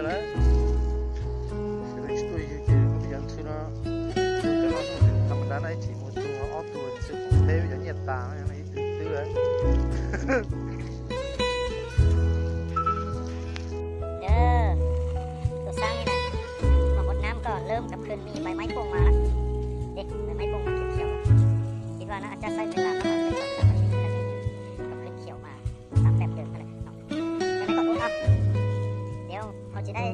là cái cái một dạng thứ nó cái nó thằng đá này chỉ mộtตัวออฟตัวซึ่งผมเทอย่างเงียบตาอย่างนี้ตื้อเลยตัวสร้างนี่นะมาหดน้ำก็เริ่มกับคืนมีใบไม้โป่งมาแล้วเด็กใบไม้โป่งมันเขียวๆคิดว่านะอาจจะใช้เวลาประมาณ1-2 นาทีกับคืนเขียวมาตามแบบเดิมนั่นแหละแล้วไม่กดลงเดี๋ยวเขาจะได้